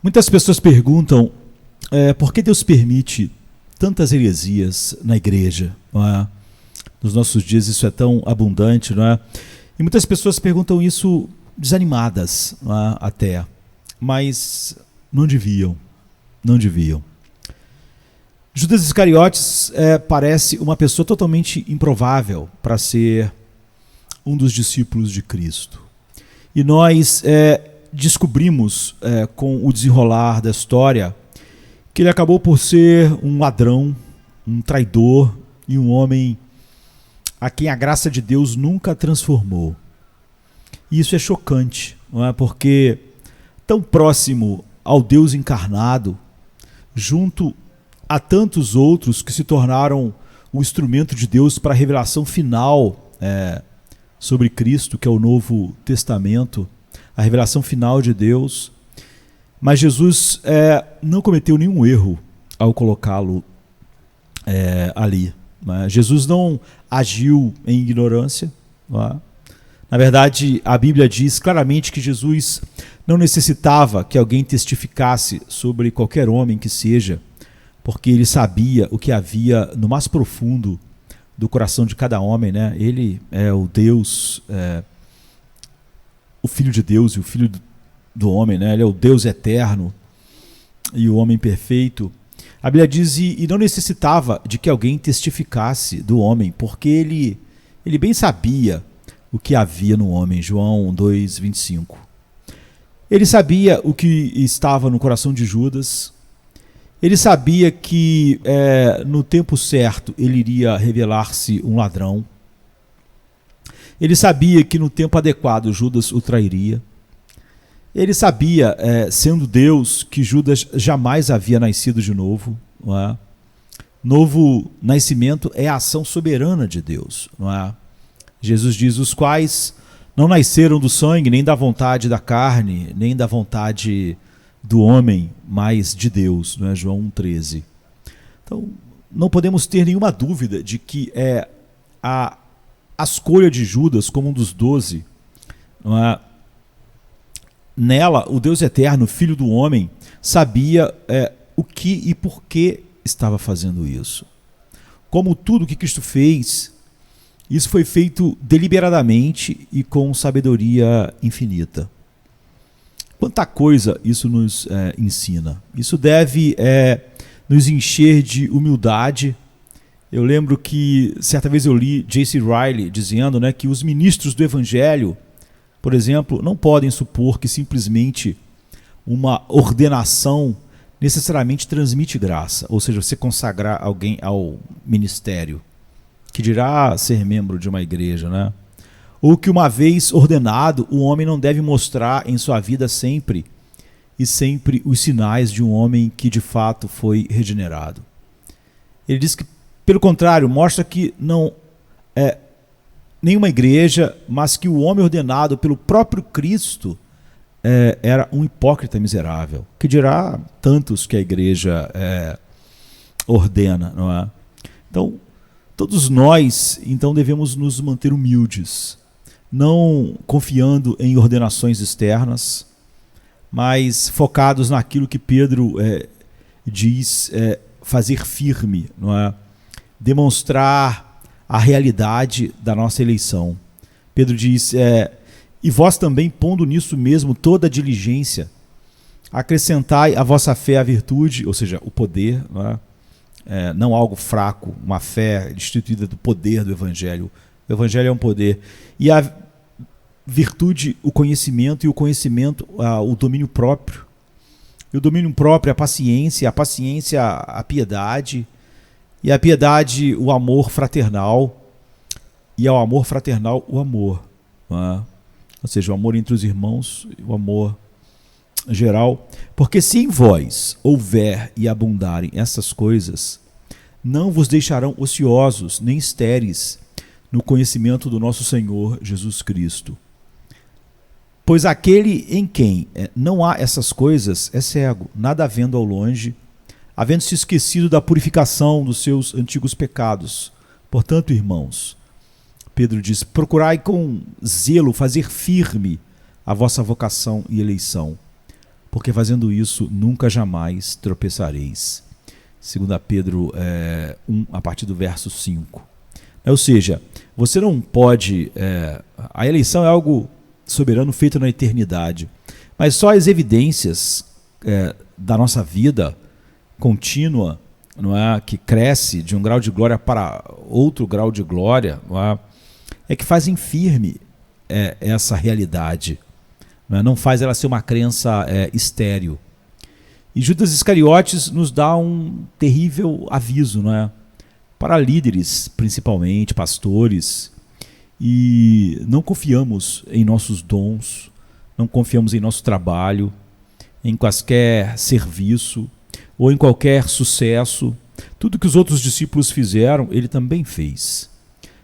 Muitas pessoas perguntam por que Deus permite tantas heresias na igreja, não é? Nos nossos dias isso é tão abundante, não é? E muitas pessoas perguntam isso desanimadas, não é? Até, mas não deviam. Judas Iscariotes parece uma pessoa totalmente improvável para ser um dos discípulos de Cristo. E nós descobrimos com o desenrolar da história que ele acabou por ser um ladrão, um traidor e um homem a quem a graça de Deus nunca transformou. E isso é chocante, não é? Porque tão próximo ao Deus encarnado, junto a tantos outros que se tornaram o instrumento de Deus para a revelação final sobre Cristo, que é o Novo Testamento, a revelação final de Deus. Mas Jesus não cometeu nenhum erro ao colocá-lo ali. Né? Jesus não agiu em ignorância. Né? Na verdade, a Bíblia diz claramente que Jesus não necessitava que alguém testificasse sobre qualquer homem que seja, porque ele sabia o que havia no mais profundo do coração de cada homem, né? Ele é o Deus, o Filho de Deus e o Filho do homem, né? Ele é o Deus eterno e o homem perfeito. A Bíblia diz, e não necessitava de que alguém testificasse do homem, porque ele bem sabia o que havia no homem, João 2:25. Ele sabia o que estava no coração de Judas. Ele sabia que no tempo certo ele iria revelar-se um ladrão. Ele sabia que no tempo adequado Judas o trairia. Ele sabia, sendo Deus, que Judas jamais havia nascido de novo. Não é? Novo nascimento é a ação soberana de Deus. Não é? Jesus diz, os quais não nasceram do sangue, nem da vontade da carne, nem da vontade do homem, mas de Deus, não é? João 1,13. Então, não podemos ter nenhuma dúvida de que a escolha de Judas como um dos 12, não é? Nela, o Deus eterno, Filho do homem, sabia o que e por que estava fazendo isso. Como tudo que Cristo fez, isso foi feito deliberadamente e com sabedoria infinita. Quanta coisa isso nos ensina. Isso deve nos encher de humildade. Eu lembro que certa vez eu li J.C. Ryle dizendo, né, que os ministros do Evangelho, por exemplo, não podem supor que simplesmente uma ordenação necessariamente transmite graça, ou seja, você consagrar alguém ao ministério, que dirá ser membro de uma igreja, né? Ou que uma vez ordenado, o homem não deve mostrar em sua vida sempre os sinais de um homem que de fato foi regenerado. Ele diz que, pelo contrário, mostra que não é nenhuma igreja, mas que o homem ordenado pelo próprio Cristo era um hipócrita miserável, que dirá tantos que a igreja ordena, não é? Então, todos nós, então, devemos nos manter humildes, não confiando em ordenações externas, mas focados naquilo que Pedro diz fazer firme, não é? Demonstrar a realidade da nossa eleição. Pedro diz, e vós também, pondo nisso mesmo toda a diligência, acrescentai à vossa fé a virtude, ou seja, o poder, não é? Não algo fraco, uma fé destituída do poder do Evangelho. O Evangelho é um poder. E a virtude, o conhecimento, e o conhecimento, o domínio próprio. E o domínio próprio, a paciência, a piedade, e a piedade, o amor fraternal, e ao amor fraternal, o amor. Não é? Ou seja, o amor entre os irmãos, o amor geral. Porque se em vós houver e abundarem essas coisas, não vos deixarão ociosos nem estéreis no conhecimento do nosso Senhor Jesus Cristo. Pois aquele em quem não há essas coisas é cego, nada havendo ao longe, havendo se esquecido da purificação dos seus antigos pecados. Portanto, irmãos, Pedro diz, procurai com zelo fazer firme a vossa vocação e eleição. porque fazendo isso nunca jamais tropeçareis. 2 Pedro 1, a partir do verso 5. Ou seja, você não pode... a eleição é algo soberano feito na eternidade, mas só as evidências da nossa vida contínua, não é, que cresce de um grau de glória para outro grau de glória, não é que fazem firme essa realidade, não faz ela ser uma crença estéril. E Judas Iscariotes nos dá um terrível aviso, não é? Para líderes, principalmente, pastores, e não confiamos em nossos dons, não confiamos em nosso trabalho, em qualquer serviço ou em qualquer sucesso. Tudo que os outros discípulos fizeram, ele também fez.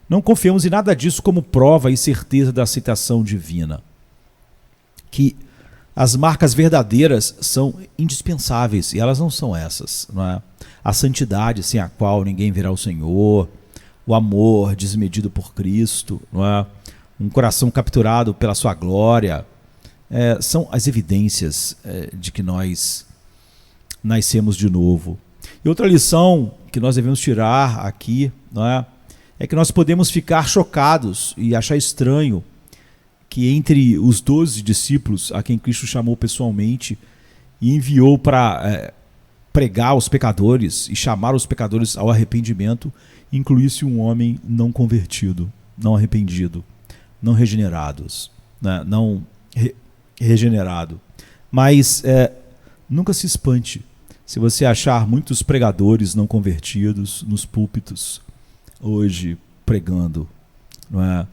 Não confiamos em nada disso como prova e certeza da aceitação divina. Que as marcas verdadeiras são indispensáveis, e elas não são essas, não é? A santidade sem a qual ninguém verá o Senhor, o amor desmedido por Cristo, não é? Um coração capturado pela sua glória, são as evidências de que nós nascemos de novo. E outra lição que nós devemos tirar aqui, não é que nós podemos ficar chocados e achar estranho que entre os 12 discípulos a quem Cristo chamou pessoalmente e enviou para pregar aos pecadores e chamar os pecadores ao arrependimento, incluísse um homem não convertido, não arrependido, não regenerados, né? Regenerado. Mas nunca se espante se você achar muitos pregadores não convertidos nos púlpitos hoje pregando, não é?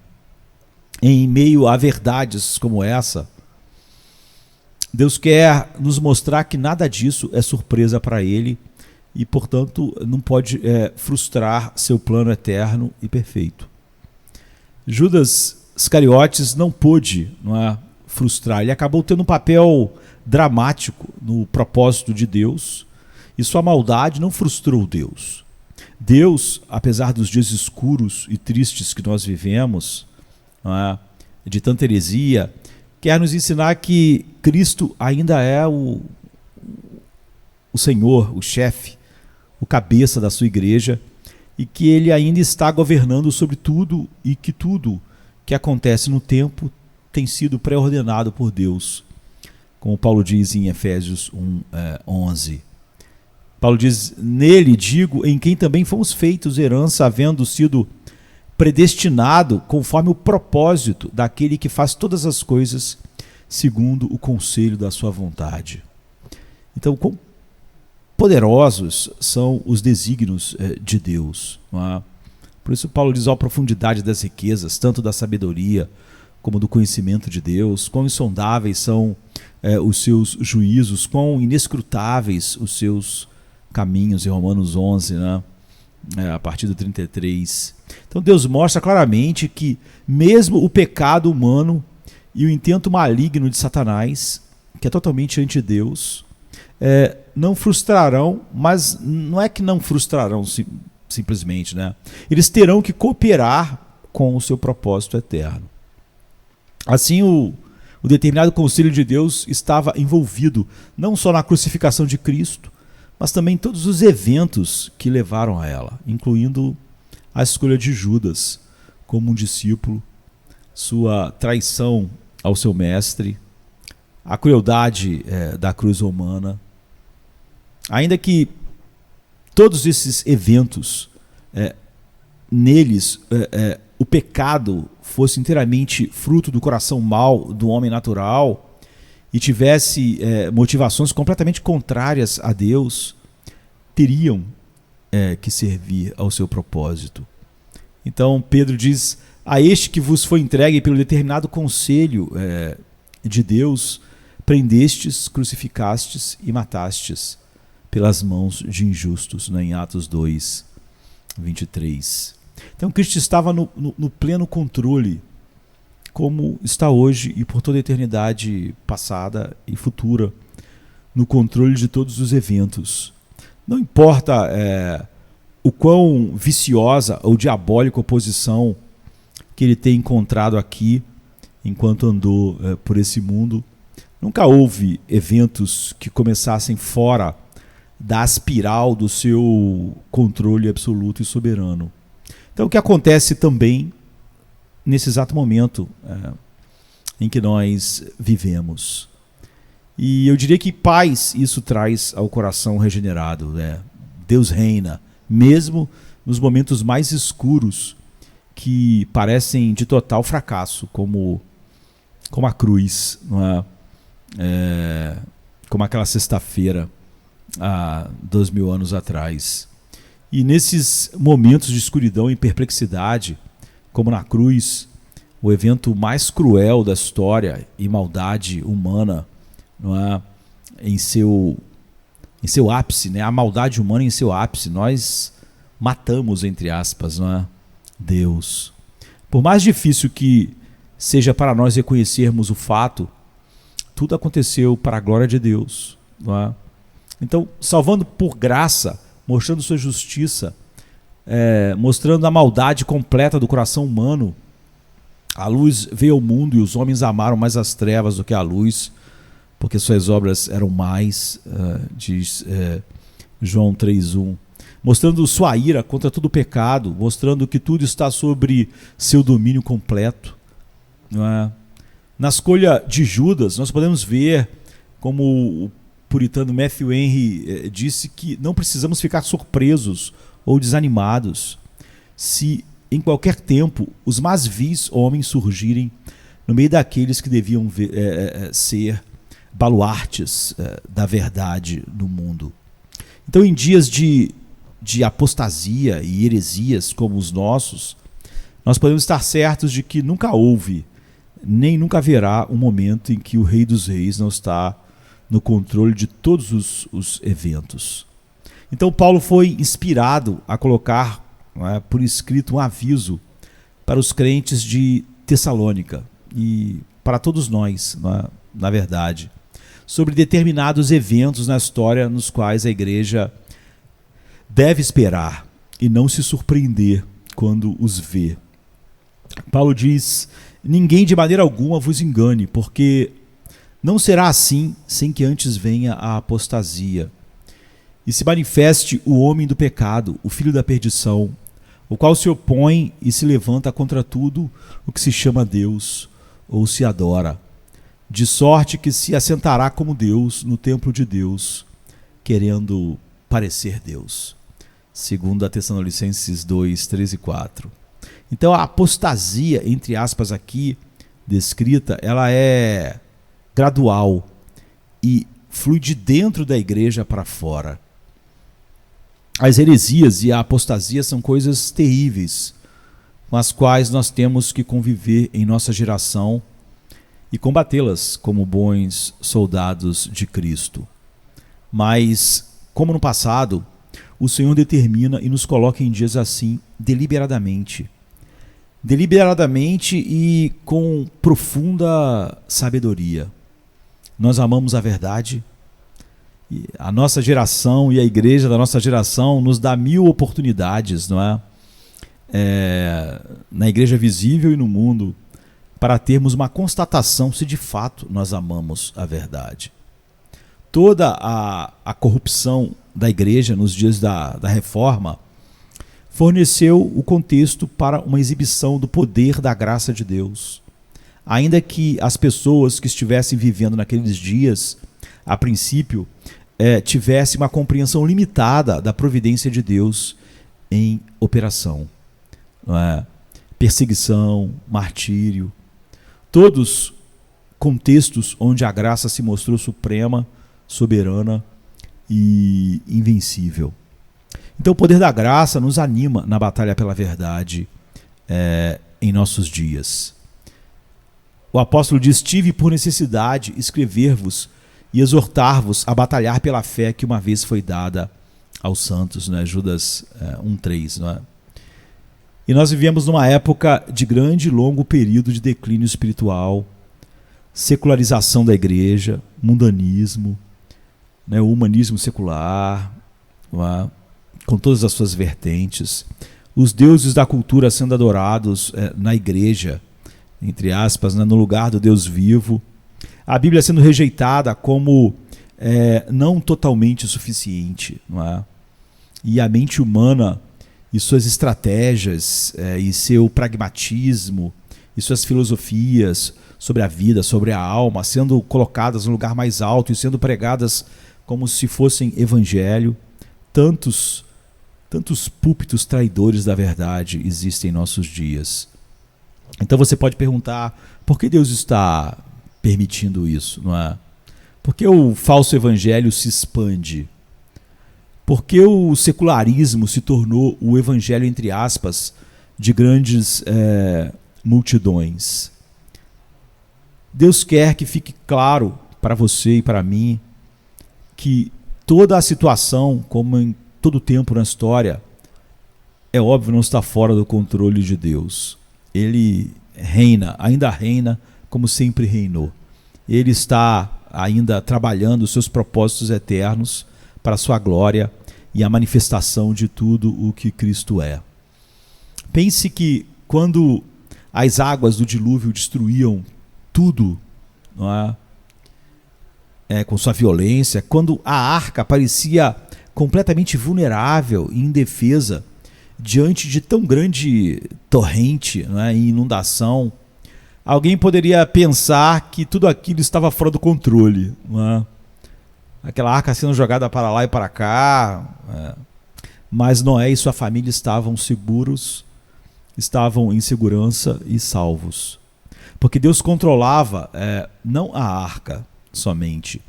Em meio a verdades como essa, Deus quer nos mostrar que nada disso é surpresa para Ele e, portanto, não pode frustrar seu plano eterno e perfeito. Judas Iscariotes não pôde, frustrar. Ele acabou tendo um papel dramático no propósito de Deus e sua maldade não frustrou Deus. Deus, apesar dos dias escuros e tristes que nós vivemos, de tanta heresia, quer nos ensinar que Cristo ainda é o Senhor, o chefe, o cabeça da sua igreja, e que Ele ainda está governando sobre tudo e que tudo que acontece no tempo tem sido pré-ordenado por Deus, como Paulo diz em Efésios 1:11. Paulo diz: nele, digo, em quem também fomos feitos herança, havendo sido predestinado conforme o propósito daquele que faz todas as coisas segundo o conselho da sua vontade. Então, quão poderosos são os desígnios de Deus, não é? Por isso Paulo diz: a profundidade das riquezas, tanto da sabedoria como do conhecimento de Deus, quão insondáveis são os seus juízos, quão inescrutáveis os seus caminhos, em Romanos 11, né? A partir do 33. Então Deus mostra claramente que mesmo o pecado humano e o intento maligno de Satanás, que é totalmente anti-Deus, não frustrarão, mas não é que não frustrarão simplesmente, né? Eles terão que cooperar com o seu propósito eterno. Assim, o determinado conselho de Deus estava envolvido não só na crucificação de Cristo, mas também em todos os eventos que levaram a ela, incluindo a escolha de Judas como um discípulo, sua traição ao seu mestre, a crueldade da cruz romana. Ainda que todos esses eventos, neles, o pecado fosse inteiramente fruto do coração mau do homem natural, e tivesse motivações completamente contrárias a Deus, teriam que servir ao seu propósito. Então Pedro diz: a este que vos foi entregue pelo determinado conselho de Deus, prendestes, crucificastes e matastes pelas mãos de injustos, né? Em Atos 2, 23. Então Cristo estava no pleno controle, como está hoje e por toda a eternidade passada e futura, no controle de todos os eventos. Não importa o quão viciosa ou diabólica oposição que ele tem encontrado aqui, enquanto andou por esse mundo, Nunca houve eventos que começassem fora da espiral do seu controle absoluto e soberano. Então, o que acontece também nesse exato momento em que nós vivemos? E eu diria que paz isso traz ao coração regenerado, né? Deus reina, mesmo nos momentos mais escuros que parecem de total fracasso, como a cruz, não é? Como aquela sexta-feira há 2000 anos atrás. E nesses momentos de escuridão e perplexidade, como na cruz, o evento mais cruel da história e maldade humana, não é? em seu ápice, né? A maldade humana em seu ápice, nós matamos, entre aspas, não é? Deus. Por mais difícil que seja para nós reconhecermos o fato, tudo aconteceu para a glória de Deus, não é? Então, salvando por graça, mostrando sua justiça, mostrando a maldade completa do coração humano, a luz veio ao mundo e os homens amaram mais as trevas do que a luz, porque suas obras eram mais, diz João 3:1. Mostrando sua ira contra todo o pecado, mostrando que tudo está sobre seu domínio completo, não é? Na escolha de Judas, nós podemos ver como o puritano Matthew Henry disse que não precisamos ficar surpresos ou desanimados se em qualquer tempo os mais vis homens surgirem no meio daqueles que deviam ser baluartes da verdade no mundo. Então, em dias de apostasia e heresias como os nossos, nós podemos estar certos de que nunca houve, nem nunca haverá um momento em que o Rei dos Reis não está no controle de todos os eventos. Então Paulo foi inspirado a colocar, não é, por escrito um aviso para os crentes de Tessalônica e para todos nós, não é, na verdade, sobre determinados eventos na história nos quais a igreja deve esperar e não se surpreender quando os vê. Paulo diz: ninguém de maneira alguma vos engane, porque não será assim sem que antes venha a apostasia e se manifeste o homem do pecado, o filho da perdição, o qual se opõe e se levanta contra tudo o que se chama Deus ou se adora, de sorte que se assentará como Deus no templo de Deus, querendo parecer Deus. 2 Tessalonicenses 2, 3 e 4. Então a apostasia, entre aspas aqui descrita, ela é gradual e flui de dentro da igreja para fora. As heresias e a apostasia são coisas terríveis com as quais nós temos que conviver em nossa geração e combatê-las como bons soldados de Cristo. Mas, como no passado, o Senhor determina e nos coloca em dias assim deliberadamente e com profunda sabedoria. Nós amamos a verdade e a nossa geração e a igreja da nossa geração nos dá 1000 oportunidades, não é? Na igreja visível e no mundo, para termos uma constatação se de fato nós amamos a verdade. Toda a corrupção da igreja nos dias da reforma forneceu o contexto para uma exibição do poder da graça de Deus. Ainda que as pessoas que estivessem vivendo naqueles dias, a princípio, tivessem uma compreensão limitada da providência de Deus em operação. Não é? Perseguição, martírio, todos contextos onde a graça se mostrou suprema, soberana e invencível. Então o poder da graça nos anima na batalha pela verdade em nossos dias. O apóstolo diz: tive por necessidade escrever-vos e exortar-vos a batalhar pela fé que uma vez foi dada aos santos, né? Judas 1:3, não é? E nós vivemos numa época de grande e longo período de declínio espiritual, secularização da igreja, mundanismo, né? O humanismo secular, não é? Com todas as suas vertentes, os deuses da cultura sendo adorados na igreja, entre aspas, né? No lugar do Deus vivo, A Bíblia sendo rejeitada como não totalmente suficiente, não é? E a mente humana e suas estratégias e seu pragmatismo e suas filosofias sobre a vida, sobre a alma, sendo colocadas no lugar mais alto e sendo pregadas como se fossem evangelho. Tantos púlpitos traidores da verdade existem em nossos dias. Então você pode perguntar, por que Deus está permitindo isso, não é? Por que o falso evangelho se expande? Por que o secularismo se tornou o evangelho, entre aspas, de grandes multidões? Deus quer que fique claro para você e para mim que toda a situação, como em todo tempo na história, é óbvio, não está fora do controle de Deus. Ele reina, ainda reina como sempre reinou. Ele está ainda trabalhando os seus propósitos eternos para a sua glória e a manifestação de tudo o que Cristo é. Pense que quando as águas do dilúvio destruíam tudo, não é? Com sua violência, quando a arca parecia completamente vulnerável e indefesa diante de tão grande torrente, não é? E inundação, alguém poderia pensar que tudo aquilo estava fora do controle, não é? Aquela arca sendo jogada para lá e para cá, mas Noé e sua família estavam seguros, estavam em segurança e salvos. Porque Deus controlava não a arca somente,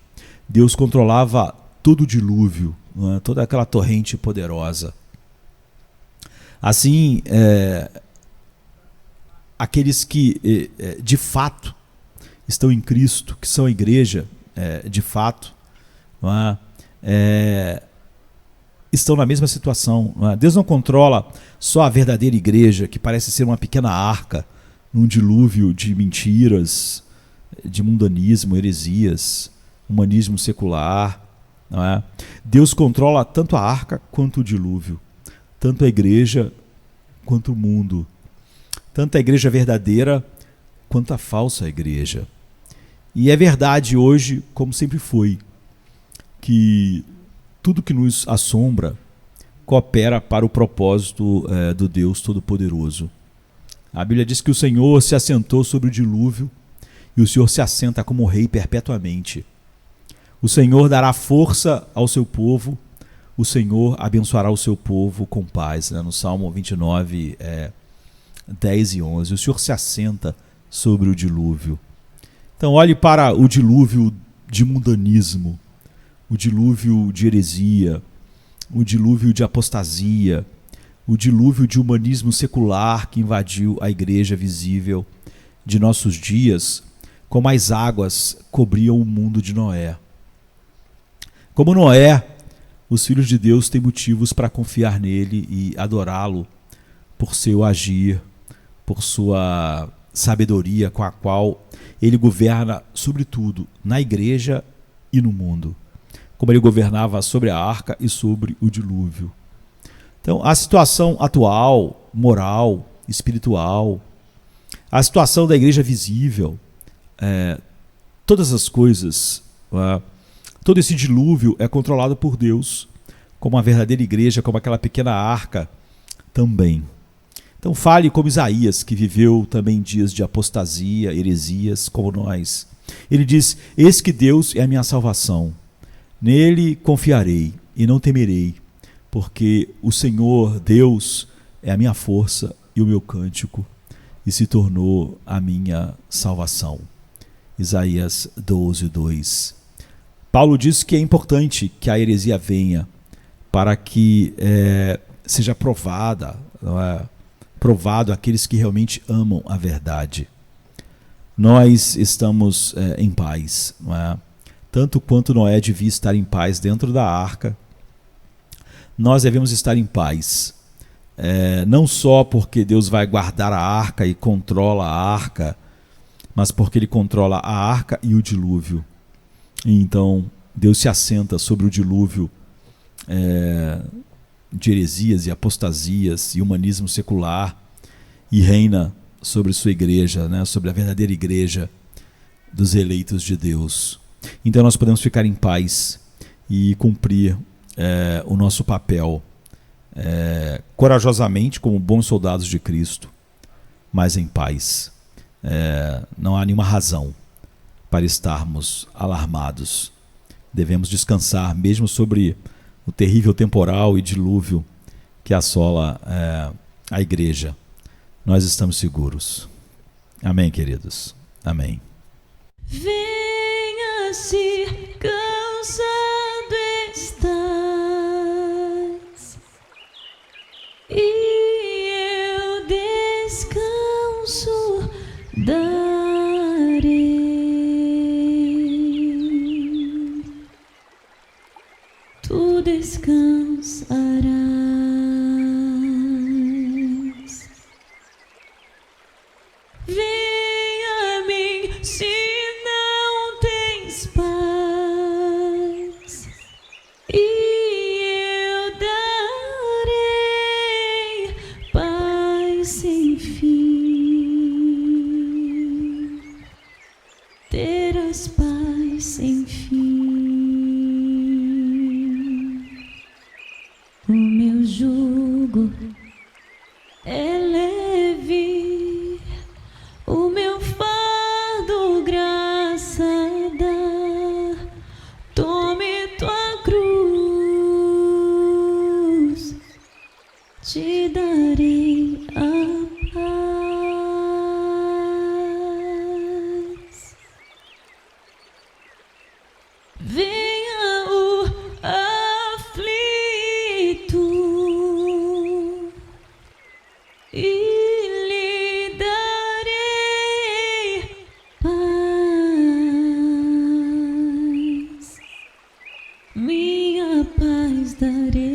Deus controlava todo o dilúvio, toda aquela torrente poderosa. Assim, aqueles que de fato estão em Cristo, que são a igreja de fato, estão na mesma situação. Deus não controla só a verdadeira igreja, que parece ser uma pequena arca num dilúvio de mentiras, de mundanismo, heresias, humanismo secular. Não é? Deus controla tanto a arca quanto o dilúvio, tanto a igreja quanto o mundo, tanto a igreja verdadeira quanto a falsa igreja. E é verdade hoje, como sempre foi, que tudo que nos assombra coopera para o propósito do Deus Todo-Poderoso. A Bíblia diz que o Senhor se assentou sobre o dilúvio e o Senhor se assenta como rei perpetuamente. O Senhor dará força ao seu povo, o Senhor abençoará o seu povo com paz. No Salmo 29, 10 e 11. O Senhor se assenta sobre o dilúvio. Então olhe para o dilúvio de mundanismo, o dilúvio de heresia, o dilúvio de apostasia, o dilúvio de humanismo secular que invadiu a igreja visível de nossos dias, como as águas cobriam o mundo de Noé. Como Noé, os filhos de Deus têm motivos para confiar nele e adorá-lo por seu agir, por sua sabedoria com a qual ele governa sobre tudo, na igreja e no mundo, como ele governava sobre a arca e sobre o dilúvio. Então, a situação atual, moral, espiritual, a situação da igreja visível, todas as coisas, todo esse dilúvio é controlado por Deus, como a verdadeira igreja, como aquela pequena arca também. Então fale como Isaías, que viveu também dias de apostasia, heresias, como nós. Ele diz: eis que Deus é a minha salvação, nele confiarei e não temerei, porque o Senhor Deus é a minha força e o meu cântico, e se tornou a minha salvação. Isaías 12, 2. Paulo diz que é importante que a heresia venha para que seja provado aqueles que realmente amam a verdade. Nós estamos em paz, não é? Tanto quanto Noé devia estar em paz dentro da arca, nós devemos estar em paz. Não só porque Deus vai guardar a arca e controla a arca, mas porque ele controla a arca e o dilúvio. Então, Deus se assenta sobre o dilúvio de heresias e apostasias e humanismo secular e reina sobre sua igreja, sobre a verdadeira igreja dos eleitos de Deus. Então nós podemos ficar em paz e cumprir o nosso papel corajosamente como bons soldados de Cristo, mas em paz. Não há nenhuma razão para estarmos alarmados. Devemos descansar mesmo sobre o terrível temporal e dilúvio que assola a igreja. Nós estamos seguros. Amém, queridos? Amém. Venha se cansado estás, e eu descanso darei. Tu descansarás. Venha a mim se não tens paz, e eu darei paz sem fim. Terás paz sem fim. O meu jugo é leve, o meu fardo graça dá. Tome tua cruz, te darei a paz. Venha o aflito e lhe darei paz, minha paz darei.